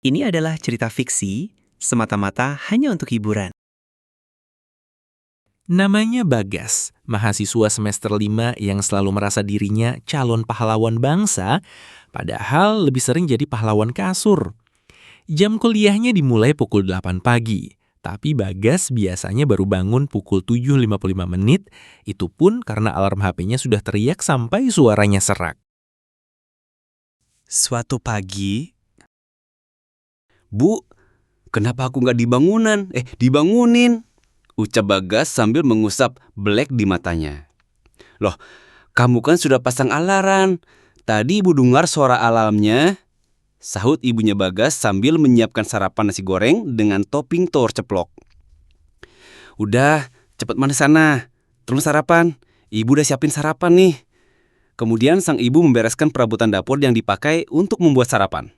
Ini adalah cerita fiksi, semata-mata hanya untuk hiburan. Namanya Bagas, mahasiswa semester 5 yang selalu merasa dirinya calon pahlawan bangsa, padahal lebih sering jadi pahlawan kasur. Jam kuliahnya dimulai pukul 8 pagi, tapi Bagas biasanya baru bangun pukul 7.55 menit, itu pun karena alarm HP-nya sudah teriak sampai suaranya serak. Suatu pagi, Bu, kenapa aku nggak dibangunin? Ucap Bagas sambil mengusap belek di matanya. Loh, kamu kan sudah pasang alarm. Tadi ibu dengar suara alarmnya. Sahut ibunya Bagas sambil menyiapkan sarapan nasi goreng dengan topping telur ceplok. Udah, cepat mana sana. Terus sarapan. Ibu udah siapin sarapan nih. Kemudian sang ibu membereskan perabotan dapur yang dipakai untuk membuat sarapan.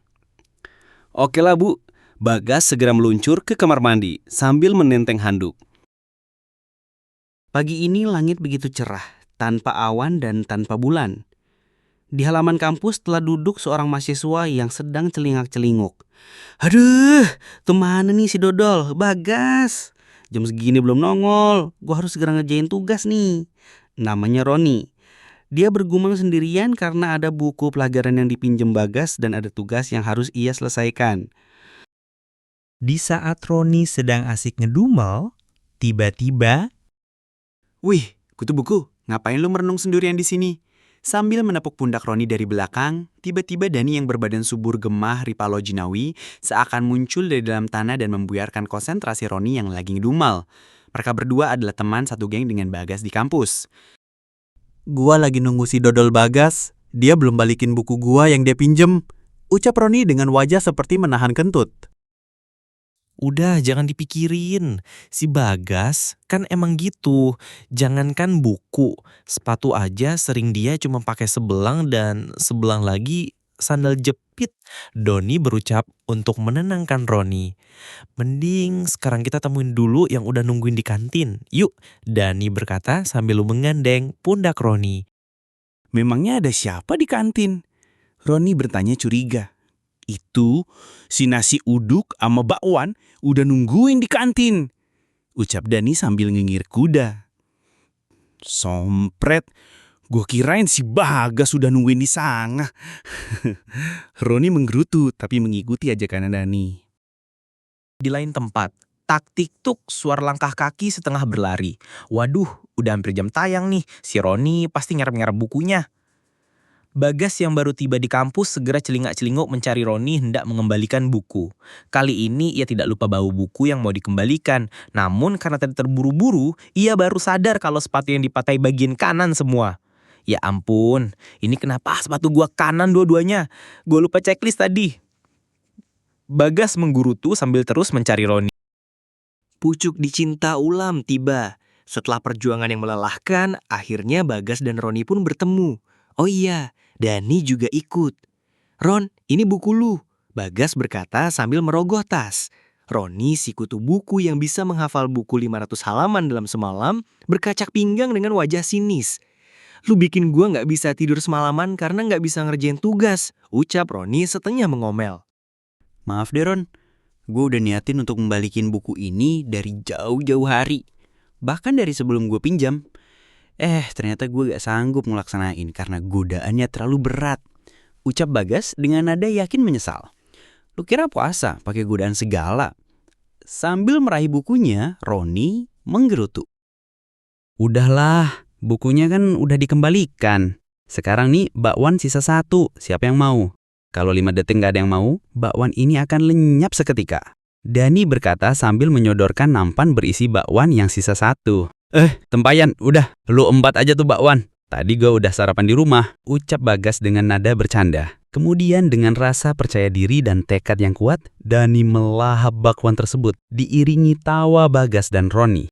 Oke lah Bu. Bagas segera meluncur ke kamar mandi sambil menenteng handuk. pagi ini langit begitu cerah, tanpa awan dan tanpa bulan. Di halaman kampus telah duduk seorang mahasiswa yang sedang celingak-celinguk. Aduh, tuh mana nih si Dodol? Bagas! Jam segini belum nongol, gua harus segera ngerjain tugas nih. Namanya Roni. Dia bergumam sendirian karena ada buku pelajaran yang dipinjam Bagas dan ada tugas yang harus ia selesaikan. Di saat Roni sedang asik ngedumel, tiba-tiba Wih, kutu buku, ngapain lu merenung sendirian di sini? Sambil menepuk pundak Roni dari belakang, tiba-tiba Dani yang berbadan subur gemah Ripalo Jinawi seakan muncul dari dalam tanah dan membuyarkan konsentrasi Roni yang lagi ngedumel. Mereka berdua adalah teman satu geng dengan Bagas di kampus. Gua lagi nunggu si Dodol Bagas. Dia belum balikin buku gua yang dia pinjem. Ucap Roni dengan wajah seperti menahan kentut. Udah, jangan dipikirin. Si Bagas kan emang gitu. Jangankan buku, sepatu aja sering dia cuma pakai sebelang dan sebelang lagi sandal jepit. Doni berucap untuk menenangkan Roni. Mending sekarang kita temuin dulu yang udah nungguin di kantin. Yuk, Dani berkata sambil menggandeng pundak Roni. Memangnya ada siapa di kantin? Roni bertanya curiga. Itu si nasi uduk sama bakwan udah nungguin di kantin, ucap Dani sambil ngengir kuda. Sompret, gue kirain si Bagas sudah nungguin di sana. Roni menggerutu tapi mengikuti ajakan Dani. Di lain tempat, tak-tik-tuk suara langkah kaki setengah berlari. Waduh, udah hampir jam tayang nih. Si Roni pasti ngarep-ngarep bukunya. Bagas yang baru tiba di kampus segera celingak-celinguk mencari Roni hendak mengembalikan buku. Kali ini ia tidak lupa bawa buku yang mau dikembalikan. Namun karena tadi terburu-buru, ia baru sadar kalau sepatu yang dipakai bagian kanan semua. Ya ampun, ini kenapa sepatu gua kanan dua-duanya? Gua lupa checklist tadi. Bagas menggerutu sambil terus mencari Roni. Pucuk dicinta ulam tiba. Setelah perjuangan yang melelahkan, akhirnya Bagas dan Roni pun bertemu. Oh iya, Dani juga ikut. Ron, ini buku lu, Bagas berkata sambil merogoh tas. Roni, si kutu buku yang bisa menghafal buku 500 halaman dalam semalam, berkacak pinggang dengan wajah sinis. Lu bikin gua gak bisa tidur semalaman karena gak bisa ngerjain tugas, ucap Roni setengah mengomel. Maaf deh Ron, gue udah niatin untuk membalikin buku ini dari jauh-jauh hari. Bahkan dari sebelum gue pinjam. Ternyata gue gak sanggup ngelaksanain karena godaannya terlalu berat, ucap Bagas dengan nada yakin menyesal. Lu kira puasa pakai godaan segala? Sambil meraih bukunya, Roni menggerutu. Udahlah, bukunya kan udah dikembalikan. Sekarang nih bakwan sisa 1, siapa yang mau? Kalau 5 detik gak ada yang mau, bakwan ini akan lenyap seketika. Dani berkata sambil menyodorkan nampan berisi bakwan yang sisa 1. Tempayan, udah, lu 4 aja tuh bakwan. Tadi gue udah sarapan di rumah, ucap Bagas dengan nada bercanda. Kemudian dengan rasa percaya diri dan tekad yang kuat, Dani melahap bakwan tersebut, diiringi tawa Bagas dan Roni.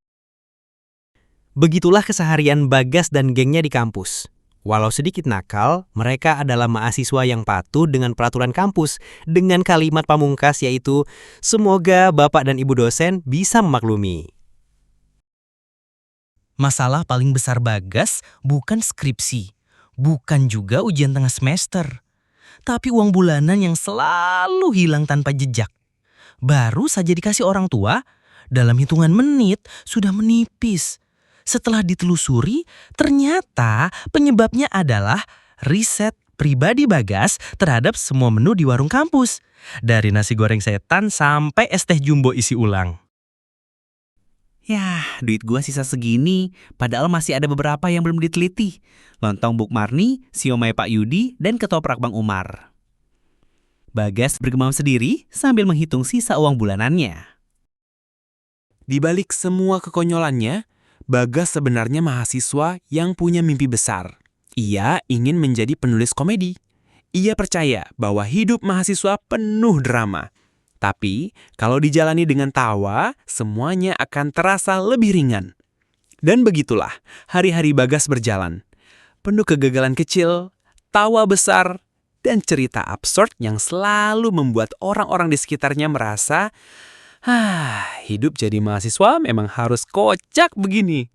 begitulah keseharian Bagas dan gengnya di kampus. Walau sedikit nakal, mereka adalah mahasiswa yang patuh dengan peraturan kampus dengan kalimat pamungkas yaitu, semoga Bapak dan Ibu dosen bisa memaklumi. Masalah paling besar Bagas bukan skripsi, bukan juga ujian tengah semester. tapi uang bulanan yang selalu hilang tanpa jejak. Baru saja dikasih orang tua, dalam hitungan menit sudah menipis. Setelah ditelusuri, ternyata penyebabnya adalah riset pribadi Bagas terhadap semua menu di warung kampus. Dari nasi goreng setan sampai es teh jumbo isi ulang. Yah, duit gua sisa segini, padahal masih ada beberapa yang belum diteliti. Lontong Buk Marni, siomay Pak Yudi, dan ketoprak Bang Umar. Bagas bergemam sendiri sambil menghitung sisa uang bulanannya. Di balik semua kekonyolannya, Bagas sebenarnya mahasiswa yang punya mimpi besar. Ia ingin menjadi penulis komedi. Ia percaya bahwa hidup mahasiswa penuh drama. Tapi, kalau dijalani dengan tawa, semuanya akan terasa lebih ringan. Dan begitulah, hari-hari Bagas berjalan. Penuh kegagalan kecil, tawa besar, dan cerita absurd yang selalu membuat orang-orang di sekitarnya merasa, hidup jadi mahasiswa memang harus kocak begini.